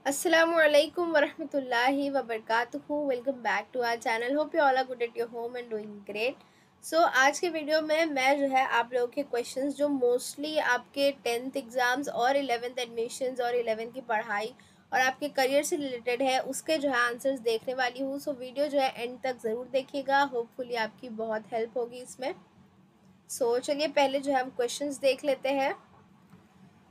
Assalamualaikum warahmatullahi wabarakatuh. Welcome back to our channel. Hope you all are good at your home and doing great. So आज के video में मैं जो है आप लोगों के क्वेश्चंस जो मोस्टली आपके 10th एग्ज़ाम्स और 11th एडमिशन्स और 11th की पढ़ाई और आपके करियर से रिलेटेड है उसके जो है आंसर्स देखने वाली हूँ. सो वीडियो जो है एंड तक ज़रूर देखिएगा. होपफुली आपकी बहुत हेल्प होगी इसमें. सो चलिए पहले जो है हम क्वेश्चंस देख लेते हैं.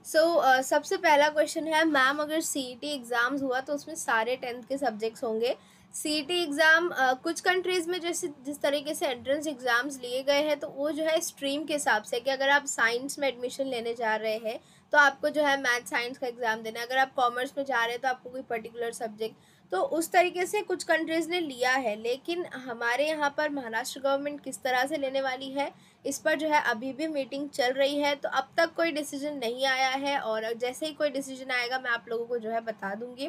सबसे पहला क्वेश्चन है, मैम अगर सीईटी एग्ज़ाम्स हुआ तो उसमें सारे 10th के सब्जेक्ट्स होंगे. सीईटी एग्ज़ाम कुछ कंट्रीज़ में जैसे जिस तरीके से एंट्रेंस एग्ज़ाम्स लिए गए हैं तो वो जो है स्ट्रीम के हिसाब से कि अगर आप साइंस में एडमिशन लेने जा रहे हैं तो आपको जो है मैथ साइंस का एग्ज़ाम देना है. अगर आप कॉमर्स में जा रहे हैं तो आपको कोई पर्टिकुलर सब्जेक्ट, तो उस तरीके से कुछ कंट्रीज़ ने लिया है. लेकिन हमारे यहाँ पर महाराष्ट्र गवर्नमेंट किस तरह से लेने वाली है इस पर जो है अभी भी मीटिंग चल रही है. तो अब तक कोई डिसीजन नहीं आया है और जैसे ही कोई डिसीजन आएगा मैं आप लोगों को जो है बता दूंगी.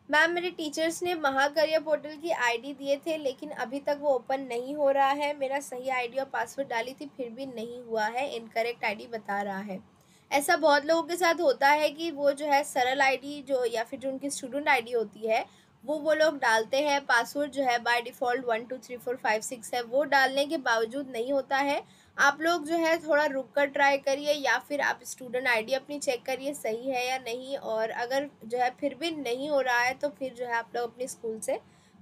मैम मेरे टीचर्स ने महाकरियर पोर्टल की आईडी दिए थे लेकिन अभी तक वो ओपन नहीं हो रहा है. मेरा सही आईडी और पासवर्ड डाली थी फिर भी नहीं हुआ है, इनकरेक्ट आईडी बता रहा है. ऐसा बहुत लोगों के साथ होता है कि वो जो है सरल आईडी जो या फिर जो उनकी स्टूडेंट आईडी होती है वो लोग डालते हैं. पासवर्ड जो है बाय डिफ़ॉल्ट 123456 है, वो डालने के बावजूद नहीं होता है. आप लोग जो है थोड़ा रुक कर ट्राई करिए या फिर आप स्टूडेंट आईडी अपनी चेक करिए सही है या नहीं. और अगर जो है फिर भी नहीं हो रहा है तो फिर जो है आप लोग अपने स्कूल से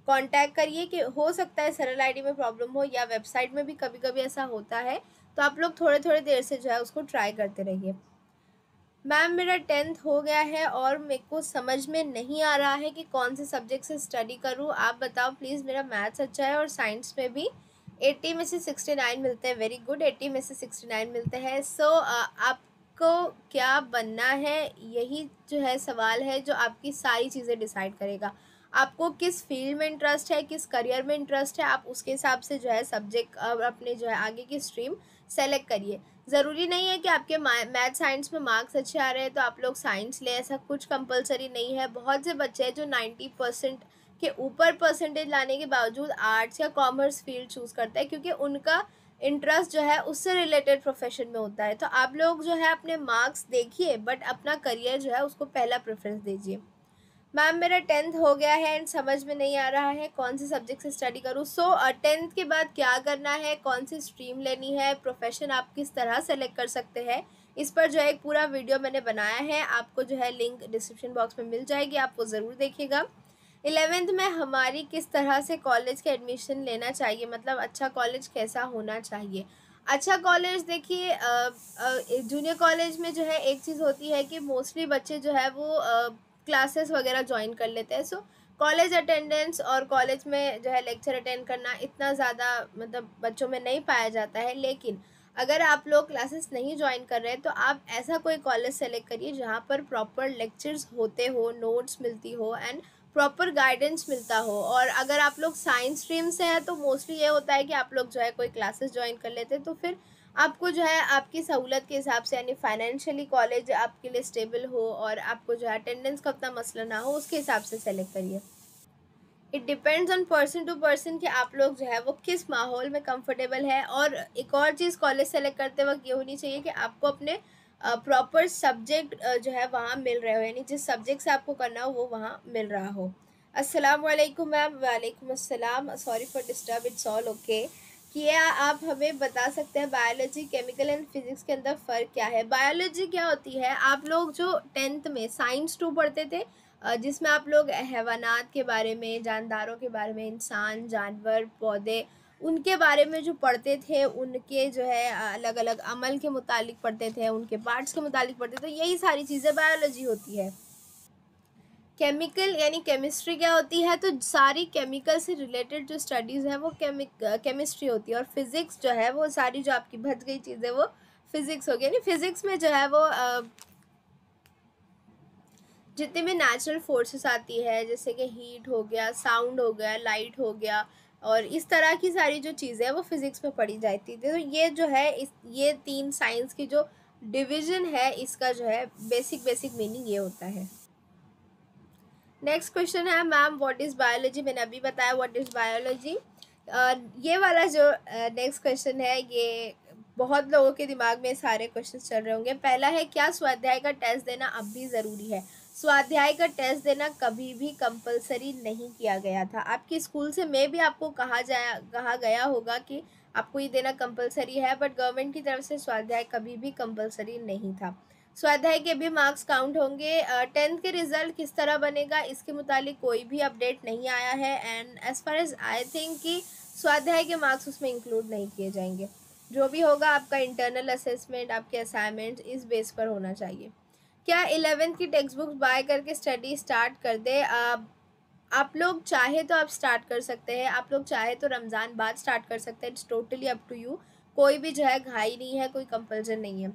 कांटेक्ट करिए कि हो सकता है सरल आईडी में प्रॉब्लम हो या वेबसाइट में भी कभी कभी ऐसा होता है. तो आप लोग थोड़े थोड़े देर से जो है उसको ट्राई करते रहिए. मैम मेरा 10th हो गया है और मेरे को समझ में नहीं आ रहा है कि कौन से सब्जेक्ट से स्टडी करूँ. आप बताओ प्लीज़. मेरा मैथ्स अच्छा है और साइंस में भी 80 में से 69 मिलते हैं. वेरी गुड, 80 में से 69 मिलते हैं. आपको क्या बनना है, यही जो है सवाल है जो आपकी सारी चीज़ें डिसाइड करेगा. आपको किस फील्ड में इंटरेस्ट है, किस करियर में इंटरेस्ट है, आप उसके हिसाब से जो है सब्जेक्ट अपने जो है आगे की स्ट्रीम सेलेक्ट करिए. ज़रूरी नहीं है कि आपके मैथ साइंस में मार्क्स अच्छे आ रहे हैं तो आप लोग साइंस लें, ऐसा कुछ कंपलसरी नहीं है. बहुत से बच्चे हैं जो 90% के ऊपर परसेंटेज लाने के बावजूद आर्ट्स या कॉमर्स फील्ड चूज़ करते हैं क्योंकि उनका इंटरेस्ट जो है उससे रिलेटेड प्रोफेशन में होता है. तो आप लोग जो है अपने मार्क्स देखिए बट अपना करियर जो है उसको पहला प्रेफरेंस दीजिए. मैम मेरा 10th हो गया है एंड समझ में नहीं आ रहा है कौन से सब्जेक्ट से स्टडी करूँ. 10th के बाद क्या करना है, कौन सी स्ट्रीम लेनी है, प्रोफेशन आप किस तरह सेलेक्ट कर सकते हैं, इस पर जो है एक पूरा वीडियो मैंने बनाया है. आपको जो है लिंक डिस्क्रिप्शन बॉक्स में मिल जाएगी, आप वो ज़रूर देखिएगा. 11th में हमारी किस तरह से कॉलेज के एडमिशन लेना चाहिए, मतलब अच्छा कॉलेज कैसा होना चाहिए. अच्छा कॉलेज देखिए, जूनियर कॉलेज में जो है एक चीज़ होती है कि मोस्टली बच्चे जो है वो क्लासेस वगैरह ज्वाइन कर लेते हैं. कॉलेज अटेंडेंस और कॉलेज में जो है लेक्चर अटेंड करना इतना ज़्यादा मतलब बच्चों में नहीं पाया जाता है. लेकिन अगर आप लोग क्लासेस नहीं ज्वाइन कर रहे हैं तो आप ऐसा कोई कॉलेज सेलेक्ट करिए जहाँ पर प्रॉपर लेक्चर्स होते हो, नोट्स मिलती हो एंड प्रॉपर गाइडेंस मिलता हो. और अगर आप लोग साइंस स्ट्रीम से हैं तो मोस्टली ये होता है कि आप लोग जो है कोई क्लासेस ज्वाइन कर लेते हैं तो फिर आपको जो है आपकी सहूलत के हिसाब से यानी फाइनेंशियली कॉलेज आपके लिए स्टेबल हो और आपको जो है अटेंडेंस का उतना मसला ना हो उसके हिसाब से सेलेक्ट करिए. It depends on person to person कि आप लोग जो है वो किस माहौल में कंफर्टेबल है. और एक और चीज़ कॉलेज सेलेक्ट करते वक्त ये होनी चाहिए कि आपको अपने प्रॉपर सब्जेक्ट जो है वहाँ मिल रहे हो, यानी जिस सब्जेक्ट से आपको करना हो वो वहाँ मिल रहा हो. अस्सलाम वालेकुम मैम. वालेकुम अस्सलाम. Sorry for disturb, it's all okay. क्या आप हमें बता सकते हैं बायोलॉजी, केमिकल एंड फिजिक्स के अंदर फ़र्क क्या है. बायोलॉजी क्या होती है, आप लोग जो 10th में साइंस 2 पढ़ते थे जिसमें आप लोग हैवानात के बारे में, जानदारों के बारे में, इंसान, जानवर, पौधे, उनके बारे में जो पढ़ते थे, उनके जो है अलग अलग अमल के मुतालिक पढ़ते थे, उनके पार्ट्स के मुतालिक पढ़ते थे. तो यही सारी चीज़ें बायोलॉजी होती है. केमिकल यानी केमिस्ट्री क्या होती है, तो सारी केमिकल से रिलेटेड जो स्टडीज़ है वो केमिस्ट्री होती है. और फिज़िक्स जो है वो सारी जो आपकी बच गई चीज़ें वो फिज़िक्स होगी. यानी फिज़िक्स में जो है वो जितनी भी नेचुरल फोर्सेस आती है जैसे कि हीट हो गया, साउंड हो गया, लाइट हो गया और इस तरह की सारी जो चीज़ें हैं वो फिज़िक्स में पढ़ी जाती थी. तो ये जो है ये 3 साइंस की जो डिवीज़न है इसका जो है बेसिक मीनिंग ये होता है. नेक्स्ट क्वेश्चन है, मैम व्हाट इज़ बायोलॉजी. मैंने अभी बताया व्हाट इज़ बायोलॉजी. ये वाला जो नेक्स्ट क्वेश्चन है ये बहुत लोगों के दिमाग में सारे क्वेश्चन चल रहे होंगे. पहला है, क्या स्वाध्याय का टेस्ट देना अब भी ज़रूरी है. स्वाध्याय का टेस्ट देना कभी भी कंपलसरी नहीं किया गया था। आपके स्कूल से में भी आपको कहा गया होगा कि आपको ये देना कंपलसरी है, बट गवर्नमेंट की तरफ से स्वाध्याय कभी भी कंपलसरी नहीं था। स्वाध्याय के भी मार्क्स काउंट होंगे। 10th के रिजल्ट किस तरह बनेगा इसके मुतालिक कोई भी अपडेट नहीं आया है, and as far as I think कि स्वाध्याय के मार्क्स उसमें इंक्लूड नहीं किए जाएंगे। जो भी होगा आपका इंटरनल असेसमेंट, आपके असाइनमेंट इस बेस पर होना चाहिए। क्या 11th की टेक्स्ट बुक्स बाय करके स्टडी स्टार्ट कर दे? आप लोग चाहे तो आप स्टार्ट कर सकते हैं, आप लोग चाहे तो रमज़ान बाद स्टार्ट कर सकते हैं। It's totally up to you. कोई भी जो है घाई नहीं है, कोई कंपल्जन नहीं है।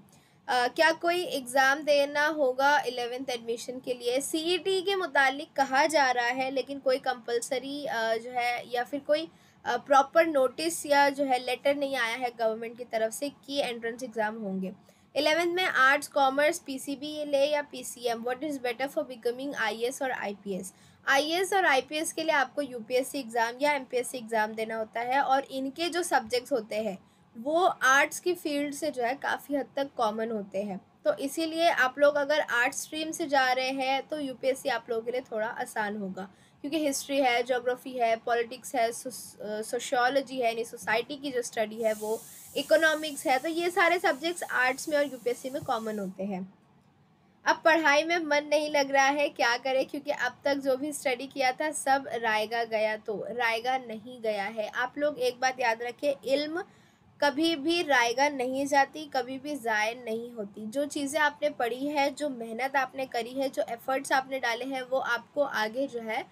क्या कोई एग्ज़ाम देना होगा 11th एडमिशन के लिए? सीईटी के मुतालिक कहा जा रहा है, लेकिन कोई कंपलसरी जो है या फिर कोई प्रॉपर नोटिस या जो है लेटर नहीं आया है गवर्नमेंट की तरफ से कि एंट्रेंस एग्ज़ाम होंगे। 11th में आर्ट्स कॉमर्स पीसीबी ले या PCM, what is better for becoming IAS और आईपीएस? आईएएस और आईपीएस के लिए आपको यूपीएससी एग्ज़ाम या एमपीएससी एग्ज़ाम देना होता है, और इनके जो सब्जेक्ट्स होते हैं वो आर्ट्स की फील्ड से जो है काफ़ी हद तक कॉमन होते हैं। तो इसीलिए आप लोग अगर आर्ट्स स्ट्रीम से जा रहे हैं तो यूपीएससी आप लोगों के लिए थोड़ा आसान होगा, क्योंकि हिस्ट्री है, ज्योग्राफी है, पॉलिटिक्स है, सोशियोलॉजी है, यानी सोसाइटी की जो स्टडी है वो, इकोनॉमिक्स है, तो ये सारे सब्जेक्ट्स आर्ट्स में और यूपीएससी में कॉमन होते हैं। अब पढ़ाई में मन नहीं लग रहा है, क्या करें? क्योंकि अब तक जो भी स्टडी किया था सब रायगा गया, तो रायगा नहीं गया है। आप लोग एक बात याद रखें, इल्म कभी भी रायगा नहीं जाती, कभी भी ज़ाय नहीं होती। जो चीज़ें आपने पढ़ी है, जो मेहनत आपने करी है, जो एफ़र्ट्स आपने डाले हैं, वो आपको आगे जो है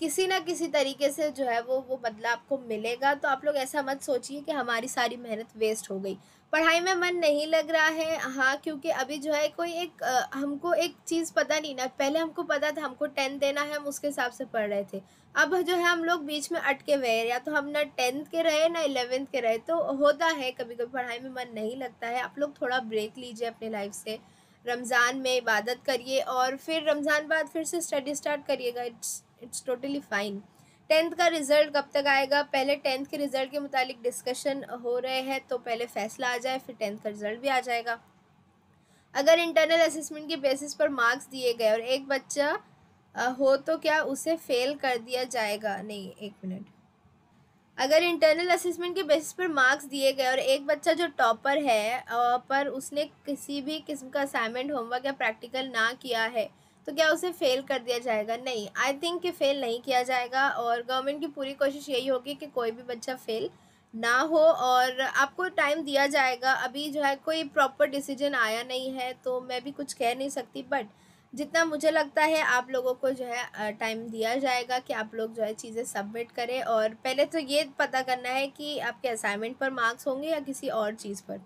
किसी ना किसी तरीके से जो है वो बदला आपको मिलेगा। तो आप लोग ऐसा मत सोचिए कि हमारी सारी मेहनत वेस्ट हो गई। पढ़ाई में मन नहीं लग रहा है, हाँ, क्योंकि अभी जो है कोई एक हमको एक चीज़ पता नहीं ना। पहले हमको पता था हमको 10th देना है, हम उसके हिसाब से पढ़ रहे थे। अब जो है हम लोग बीच में अटके हुए हैं, या तो हम ना 10th के रहे ना 11th के रहे। तो होता है कभी कभी पढ़ाई में मन नहीं लगता है। आप लोग थोड़ा ब्रेक लीजिए अपने लाइफ से, रमज़ान में इबादत करिए और फिर रमज़ान बाद फिर से स्टडी स्टार्ट करिएगा। It's totally fine. 10th का रिज़ल्ट कब तक आएगा? पहले 10th के रिज़ल्ट के मुतालिक डिस्कशन हो रहे हैं, तो पहले फैसला आ जाए, फिर 10th का रिज़ल्ट भी आ जाएगा। अगर इंटरनल असेसमेंट के बेसिस पर मार्क्स दिए गए और एक बच्चा हो तो क्या उसे फेल कर दिया जाएगा? नहीं, एक मिनट। अगर इंटरनल असेसमेंट के बेसिस पर मार्क्स दिए गए और एक बच्चा जो टॉपर है पर उसने किसी भी किस्म का असाइनमेंट, होमवर्क या प्रैक्टिकल ना किया है, तो क्या उसे फेल कर दिया जाएगा? नहीं, आई थिंक कि फेल नहीं किया जाएगा, और गवर्नमेंट की पूरी कोशिश यही होगी कि कोई भी बच्चा फेल ना हो, और आपको टाइम दिया जाएगा। अभी जो है कोई प्रॉपर डिसीजन आया नहीं है, तो मैं भी कुछ कह नहीं सकती, बट जितना मुझे लगता है आप लोगों को जो है टाइम दिया जाएगा कि आप लोग जो है चीज़ें सबमिट करें। और पहले तो ये पता करना है कि आपके असाइनमेंट पर मार्क्स होंगे या किसी और चीज़ पर।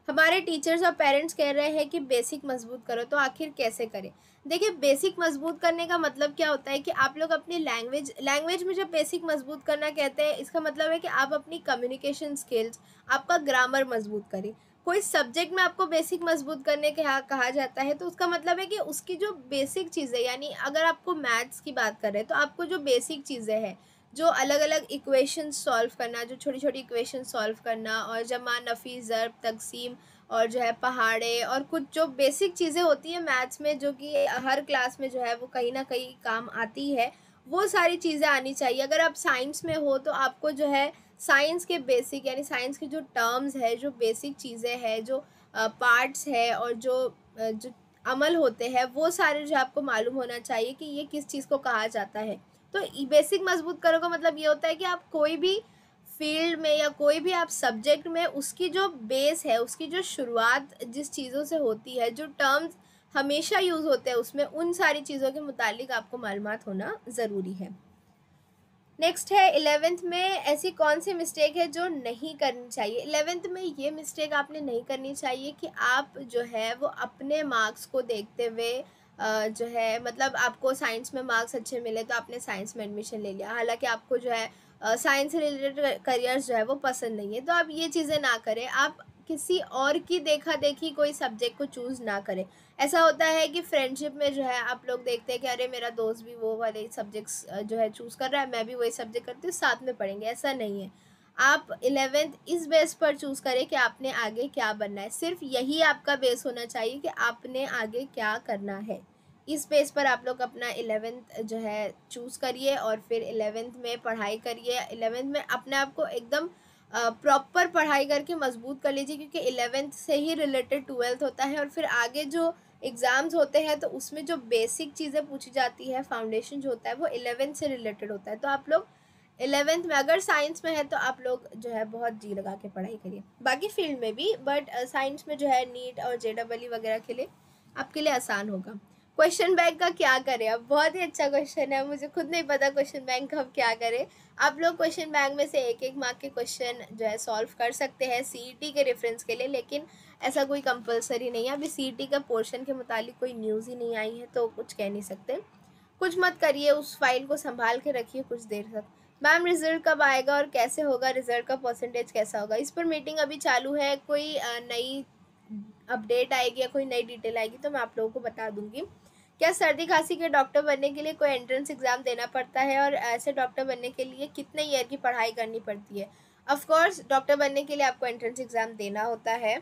हमारे टीचर्स और पेरेंट्स कह रहे हैं कि बेसिक मजबूत करो, तो आखिर कैसे करें? देखिए, बेसिक मजबूत करने का मतलब क्या होता है कि आप लोग अपनी लैंग्वेज में जब बेसिक मजबूत करना कहते हैं, इसका मतलब है कि आप अपनी कम्युनिकेशन स्किल्स, आपका ग्रामर मजबूत करें। कोई सब्जेक्ट में आपको बेसिक मजबूत करने के कहा जाता है, तो उसका मतलब है कि उसकी जो बेसिक चीज़ें, यानी अगर आपको मैथ्स की बात करें तो आपको जो बेसिक चीज़ें हैं, जो अलग अलग इक्वेशन सॉल्व करना, जो छोटी छोटी इक्वेशन सॉल्व करना, और जमा, नफ़ी, ज़र्ब, तक़सीम, और जो है पहाड़े, और कुछ जो बेसिक चीज़ें होती हैं मैथ्स में, जो कि हर क्लास में जो है वो कहीं ना कहीं काम आती है, वो सारी चीज़ें आनी चाहिए। अगर आप साइंस में हो तो आपको जो है साइंस के बेसिक, यानी साइंस के जो टर्म्स है, जो बेसिक चीज़ें हैं, जो पार्ट्स है, और जो अमल होते हैं, वो सारे जो आपको मालूम होना चाहिए कि ये किस चीज़ को कहा जाता है। तो बेसिक मजबूत करो का मतलब ये होता है कि आप कोई भी फील्ड में या कोई भी आप सब्जेक्ट में उसकी जो बेस है, उसकी जो शुरुआत जिस चीज़ों से होती है, जो टर्म्स हमेशा यूज़ होते हैं उसमें, उन सारी चीज़ों के मुतालिक आपको मालूमात होना ज़रूरी है। नेक्स्ट है 11th में ऐसी कौन सी मिस्टेक है जो नहीं करनी चाहिए? 11th में ये मिस्टेक आपने नहीं करनी चाहिए कि आप जो है वो अपने मार्क्स को देखते हुए जो है, मतलब आपको साइंस में मार्क्स अच्छे मिले तो आपने साइंस में एडमिशन ले लिया, हालांकि आपको जो है साइंस से रिलेटेड करियर्स जो है वो पसंद नहीं है। तो आप ये चीज़ें ना करें, आप किसी और की देखा देखी कोई सब्जेक्ट को चूज़ ना करें। ऐसा होता है कि फ्रेंडशिप में जो है आप लोग देखते हैं कि अरे मेरा दोस्त भी वो वाले सब्जेक्ट्स जो है चूज़ कर रहा है, मैं भी वही सब्जेक्ट करती हूँ, साथ में पढ़ेंगे। ऐसा नहीं है। आप 11th इस बेस पर चूज़ करें कि आपने आगे क्या बनना है। सिर्फ यही आपका बेस होना चाहिए कि आपने आगे क्या करना है। इस बेस पर आप लोग अपना 11th जो है चूज़ करिए और फिर 11th में पढ़ाई करिए। 11th में अपने आप को एकदम प्रॉपर पढ़ाई करके मजबूत कर लीजिए, क्योंकि 11th से ही रिलेटेड 12th होता है। और फिर आगे जो एग्ज़ाम्स होते हैं तो उसमें जो बेसिक चीज़ें पूछी जाती है, फाउंडेशन जो होता है वो 11th से रिलेटेड होता है। तो आप लोग 11th में अगर साइंस में है तो आप लोग जो है बहुत जी लगा के पढ़ाई करिए, बाकी फील्ड में भी, बट साइंस में जो है नीट और JEE वगैरह के लिए आपके लिए आसान होगा। क्वेश्चन बैंक का क्या करें? अब बहुत ही अच्छा क्वेश्चन है, मुझे खुद नहीं पता क्वेश्चन बैंक का अब क्या करें। आप लोग क्वेश्चन बैंक में से एक मार्क के क्वेश्चन जो है सॉल्व कर सकते हैं CET के रेफरेंस के लिए, लेकिन ऐसा कोई कंपलसरी नहीं है। अभी CET का पोर्शन के मुतालिक कोई न्यूज़ ही नहीं आई है तो कुछ कह नहीं सकते। कुछ मत करिए, उस फाइल को संभाल के रखिए कुछ देर तक। मैम रिजल्ट कब आएगा और कैसे होगा, रिजल्ट का परसेंटेज कैसा होगा? इस पर मीटिंग अभी चालू है। कोई नई अपडेट आएगी या कोई नई डिटेल आएगी तो मैं आप लोगों को बता दूंगी। क्या सर्दी खांसी के डॉक्टर बनने के लिए कोई एंट्रेंस एग्ज़ाम देना पड़ता है, और ऐसे डॉक्टर बनने के लिए कितने ईयर की पढ़ाई करनी पड़ती है? ऑफ कोर्स डॉक्टर बनने के लिए आपको एंट्रेंस एग्ज़ाम देना होता है।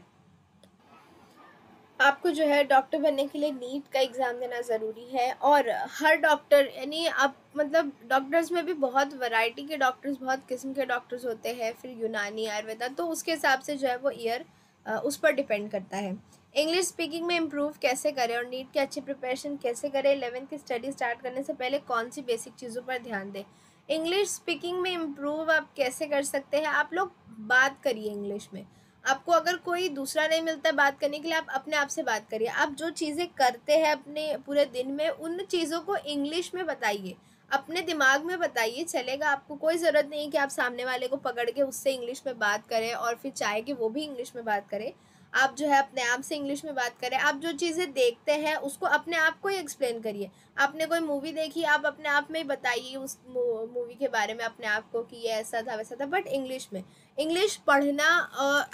आपको जो है डॉक्टर बनने के लिए नीट का एग्ज़ाम देना ज़रूरी है। और हर डॉक्टर, यानी आप मतलब डॉक्टर्स में भी बहुत वैरायटी के डॉक्टर्स, बहुत किस्म के डॉक्टर्स होते हैं, फिर यूनानी, आयुर्वेदा, तो उसके हिसाब से जो है वो ईयर उस पर डिपेंड करता है। इंग्लिश स्पीकिंग में इम्प्रूव कैसे करें और नीट की अच्छी प्रिपरेशन कैसे करें? 11th की स्टडी स्टार्ट करने से पहले कौन सी बेसिक चीज़ों पर ध्यान दें? इंग्लिश स्पीकिंग में इम्प्रूव आप कैसे कर सकते हैं? आप लोग बात करिए इंग्लिश में। आपको अगर कोई दूसरा नहीं मिलता है बात करने के लिए, आप अपने आप से बात करिए। आप जो चीज़ें करते हैं अपने पूरे दिन में, उन चीज़ों को इंग्लिश में बताइए, अपने दिमाग में बताइए, चलेगा। आपको कोई ज़रूरत नहीं है कि आप सामने वाले को पकड़ के उससे इंग्लिश में बात करें और फिर चाहे कि वो भी इंग्लिश में बात करे। आप जो है अपने आप से इंग्लिश में बात करें। आप जो चीज़ें देखते हैं उसको अपने आप को ही एक्सप्लेन करिए। आपने कोई मूवी देखी, आप अपने आप में ही बताइए उस मूवी के बारे में अपने आप को कि ये ऐसा था वैसा था, बट इंग्लिश में। इंग्लिश पढ़ना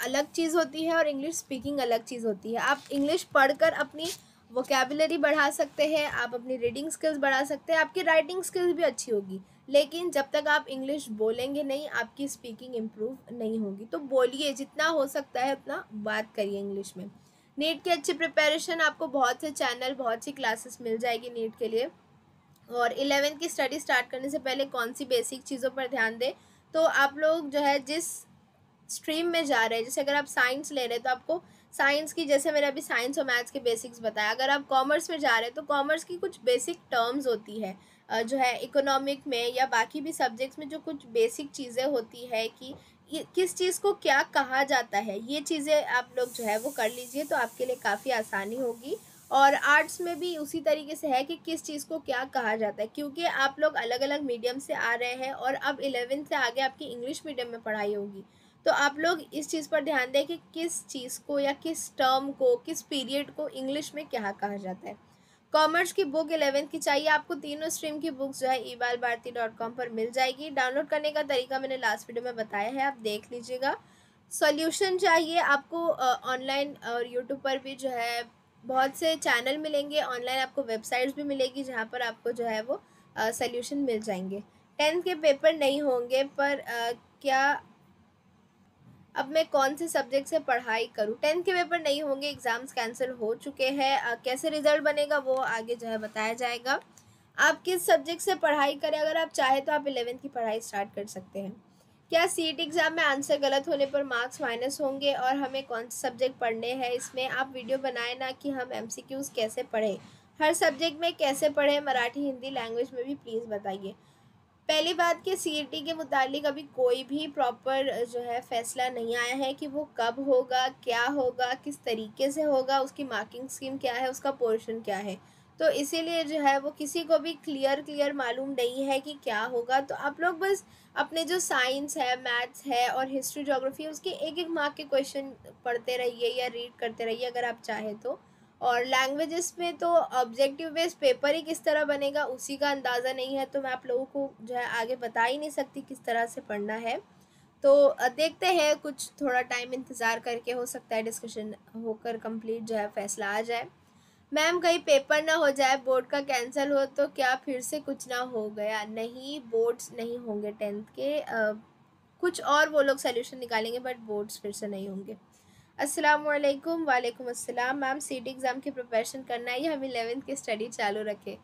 अलग चीज़ होती है और इंग्लिश स्पीकिंग अलग चीज़ होती है। आप इंग्लिश पढ़कर अपनी वोकैबुलरी बढ़ा सकते हैं, आप अपनी रीडिंग स्किल्स बढ़ा सकते हैं, आपकी राइटिंग स्किल्स भी अच्छी होगी। लेकिन जब तक आप इंग्लिश बोलेंगे नहीं, आपकी स्पीकिंग इम्प्रूव नहीं होगी। तो बोलिए, जितना हो सकता है उतना बात करिए इंग्लिश में। नीट की अच्छी प्रिपरेशन, आपको बहुत से चैनल, बहुत सी क्लासेस मिल जाएगी नीट के लिए। और 11th की स्टडी स्टार्ट करने से पहले कौन सी बेसिक चीज़ों पर ध्यान दें? तो आप लोग जो है जिस स्ट्रीम में जा रहे हैं, जैसे अगर आप साइंस ले रहे हैं तो आपको साइंस की, जैसे मैंने अभी साइंस और मैथ्स के बेसिक्स बताया। अगर आप कॉमर्स में जा रहे हैं तो कॉमर्स की कुछ बेसिक टर्म्स होती है, जो है इकोनॉमिक में या बाकी भी सब्जेक्ट्स में जो कुछ बेसिक चीज़ें होती है कि ये किस चीज़ को क्या कहा जाता है, ये चीज़ें आप लोग जो है वो कर लीजिए तो आपके लिए काफ़ी आसानी होगी। और आर्ट्स में भी उसी तरीके से है कि किस चीज़ को क्या कहा जाता है, क्योंकि आप लोग अलग अलग मीडियम से आ रहे हैं और अब 11th से आगे आपकी इंग्लिश मीडियम में पढ़ाई होगी। तो आप लोग इस चीज़ पर ध्यान दें कि किस चीज़ को या किस टर्म को, किस पीरियड को इंग्लिश में क्या कहा जाता है। कॉमर्स की बुक 11th की चाहिए आपको, तीनों स्ट्रीम की बुक्स जो है ebalbharti.com पर मिल जाएगी। डाउनलोड करने का तरीका मैंने लास्ट वीडियो में बताया है, आप देख लीजिएगा। सॉल्यूशन चाहिए आपको ऑनलाइन और यूट्यूब पर भी जो है बहुत से चैनल मिलेंगे, ऑनलाइन आपको वेबसाइट्स भी मिलेगी जहाँ पर आपको जो है वो सॉल्यूशन मिल जाएंगे। 10th के पेपर नहीं होंगे पर क्या अब मैं कौन से सब्जेक्ट से पढ़ाई करूँ? 10th के पेपर नहीं होंगे, एग्ज़ाम्स कैंसिल हो चुके हैं। कैसे रिज़ल्ट बनेगा वो आगे जो है बताया जाएगा। आप किस सब्जेक्ट से पढ़ाई करें? अगर आप चाहें तो आप 11th की पढ़ाई स्टार्ट कर सकते हैं। क्या CET एग्ज़ाम में आंसर गलत होने पर मार्क्स माइनस होंगे और हमें कौन से सब्जेक्ट पढ़ने हैं? इसमें आप वीडियो बनाएं ना कि हम MCQs कैसे पढ़ें, हर सब्जेक्ट में कैसे पढ़ें, मराठी हिंदी लैंग्वेज में भी प्लीज़ बताइए। पहली बात कि CET के मुतालिक अभी कोई भी प्रॉपर जो है फ़ैसला नहीं आया है कि वो कब होगा, क्या होगा, किस तरीके से होगा, उसकी मार्किंग स्कीम क्या है, उसका पोर्शन क्या है। तो इसीलिए जो है वो किसी को भी क्लियर मालूम नहीं है कि क्या होगा। तो आप लोग बस अपने जो साइंस है, मैथ्स है और हिस्ट्री ज्योग्राफी है उसके एक मार्क के क्वेश्चन पढ़ते रहिए या रीड करते रहिए अगर आप चाहें तो। और लैंग्वेजेस में तो ऑब्जेक्टिव बेस्ड पेपर ही किस तरह बनेगा उसी का अंदाज़ा नहीं है, तो मैं आप लोगों को जो है आगे बता ही नहीं सकती किस तरह से पढ़ना है। तो देखते हैं, कुछ थोड़ा टाइम इंतज़ार करके, हो सकता है डिस्कशन होकर कंप्लीट जो है फैसला आ जाए। मैम कहीं पेपर ना हो जाए, बोर्ड का कैंसिल हो तो क्या फिर से कुछ ना हो गया? नहीं, बोर्ड्स नहीं होंगे 10th के, कुछ और वो लोग सोल्यूशन निकालेंगे बट बोर्ड्स फिर से नहीं होंगे। अस्सलामुअलैकुम। वालेकुम अस्सलाम। मैम सीटी एग्ज़ाम की प्रिपरेशन करना है या हम 11th की स्टडी चालू रखें?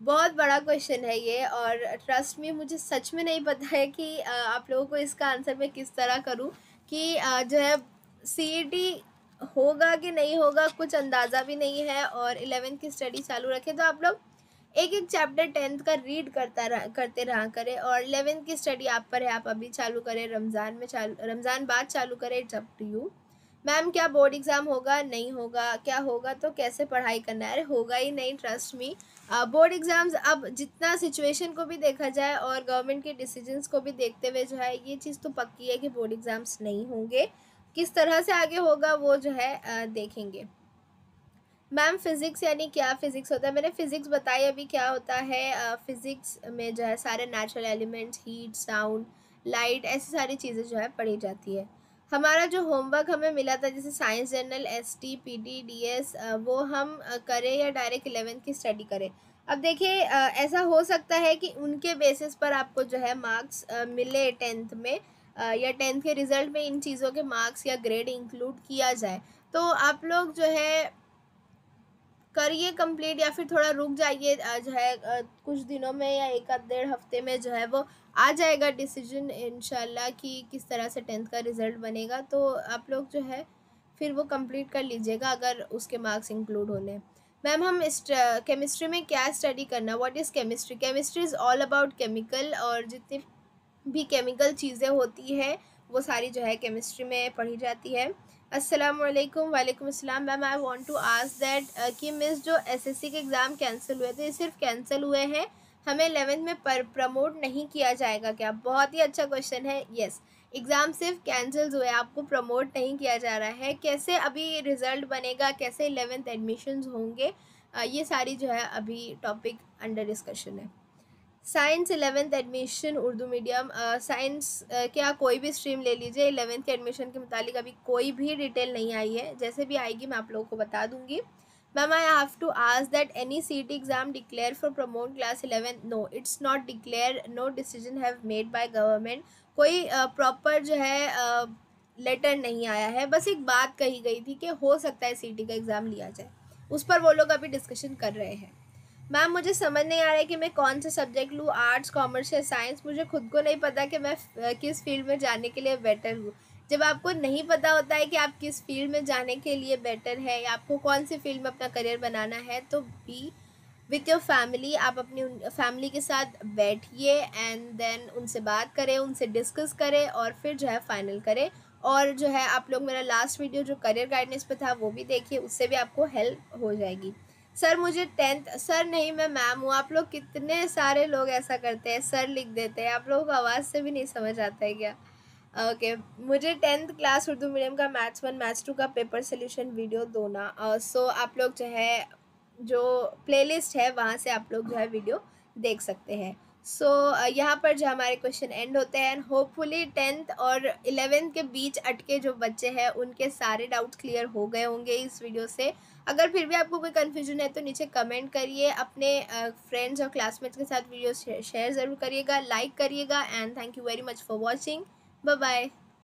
बहुत बड़ा क्वेश्चन है ये, और ट्रस्ट मी मुझे सच में नहीं पता है कि आप लोगों को इसका आंसर मैं किस तरह करूं कि जो है सीईटी होगा कि नहीं होगा कुछ अंदाज़ा भी नहीं है, और 11th की स्टडी चालू रखें तो आप लोग एक एक चैप्टर 10th का रीड करते रहा करें, और 11th की स्टडी आप पर है, आप अभी चालू करें, रमज़ान बाद चालू करें, it's up to you. Ma'am क्या बोर्ड एग्ज़ाम होगा? नहीं होगा। क्या होगा तो कैसे पढ़ाई करना है? अरे होगा ही नहीं, ट्रस्ट मी। बोर्ड एग्ज़ाम्स अब जितना सिचुएशन को भी देखा जाए और गवर्नमेंट के डिसीजंस को भी देखते हुए जो है ये चीज़ तो पक्की है कि बोर्ड एग्ज़ाम्स नहीं होंगे। किस तरह से आगे होगा वो जो है देखेंगे। मैम फ़िज़िक्स यानी क्या फ़िज़िक्स होता है? मैंने फ़िज़िक्स बताई अभी क्या होता है। फ़िज़िक्स में जो है सारे natural elements, heat, sound, light, ऐसी सारी चीज़ें जो है पढ़ी जाती है। हमारा जो होमवर्क हमें मिला था जैसे science journal, ST, PT, DS, वो हम करें या डायरेक्ट 11th की स्टडी करें? अब देखिए ऐसा हो सकता है कि उनके बेसिस पर आपको जो है मार्क्स मिले 10th में, या 10th के रिज़ल्ट में इन चीज़ों के मार्क्स या ग्रेड इंक्लूड किया जाए। तो आप लोग जो है करिए कंप्लीट, या फिर थोड़ा रुक जाइए, जो है कुछ दिनों में या एक आध डेढ़ हफ्ते में जो है वो आ जाएगा डिसीजन इंशाल्लाह कि किस तरह से 10th का रिज़ल्ट बनेगा। तो आप लोग जो है फिर वो कंप्लीट कर लीजिएगा अगर उसके मार्क्स इंक्लूड होने। मैम हम इस केमिस्ट्री में क्या स्टडी करना? What is chemistry? Chemistry is all about chemical, और जितनी भी केमिकल चीज़ें होती हैं वो सारी जो है केमिस्ट्री में पढ़ी जाती है। अस्सलाम वालेकुम। वालेकुम अस्सलाम। Ma'am I want to ask that कि मिस जो एसएससी के एग्ज़ाम कैंसिल हुए थे, ये सिर्फ कैंसिल हुए हैं, हमें 11th में प्रमोट नहीं किया जाएगा क्या? बहुत ही अच्छा क्वेश्चन है। यस, एग्ज़ाम सिर्फ कैंसिल हुए, आपको प्रमोट नहीं किया जा रहा है। कैसे अभी रिज़ल्ट बनेगा, कैसे 11th एडमिशन्स होंगे, ये सारी जो है अभी टॉपिक अंडर डिस्कशन है। Science 11th admission Urdu medium, science क्या कोई भी स्ट्रीम ले लीजिए, 11th के एडमिशन के मुतालिक अभी कोई भी डिटेल नहीं आई है, जैसे भी आएगी मैं आप लोगों को बता दूंगी। Ma'am I have to ask that any CT exam declare for promote class 11? No, it's not declare, no decision have made by government. कोई प्रॉपर जो है लेटर नहीं आया है, बस एक बात कही गई थी कि हो सकता है सीटी का एग्ज़ाम लिया जाए, उस पर वो लोग अभी डिस्कशन कर रहे हैं। मैम मुझे समझ नहीं आ रहा है कि मैं कौन सा सब्जेक्ट लूँ, आर्ट्स, कॉमर्स या साइंस। मुझे खुद को नहीं पता कि मैं किस फील्ड में जाने के लिए बेटर हूँ। जब आपको नहीं पता होता है कि आप किस फील्ड में जाने के लिए बेटर है या आपको कौन सी फील्ड में अपना करियर बनाना है, तो बी विथ योर फैमिली। आप अपनी फैमिली के साथ बैठिए एंड देन उनसे बात करें, उनसे डिस्कस करें और फिर जो है फाइनल करें। और जो है आप लोग मेरा लास्ट वीडियो जो करियर गाइडेंस पे था वो भी देखिए, उससे भी आपको हेल्प हो जाएगी। सर मुझे 10th, सर नहीं मैं मैम हूँ। आप लोग कितने सारे लोग ऐसा करते हैं, सर लिख देते हैं, आप लोगों को आवाज़ से भी नहीं समझ आता है क्या? ओके मुझे 10th क्लास उर्दू मीडियम का मैथ्स 1 मैथ्स 2 का पेपर सोल्यूशन वीडियो दो ना। सो आप लोग जो है जो प्लेलिस्ट है वहाँ से आप लोग जो है वीडियो देख सकते हैं। सो यहाँ पर जो हमारे क्वेश्चन एंड होते हैं, होपफुली 10th और 11th के बीच अटके जो बच्चे हैं उनके सारे डाउट्स क्लियर हो गए होंगे इस वीडियो से। अगर फिर भी आपको कोई कन्फ्यूजन है तो नीचे कमेंट करिए, अपने फ्रेंड्स और क्लासमेट्स के साथ वीडियो शेयर ज़रूर करिएगा, लाइक करिएगा, and thank you very much for watching. Bye bye.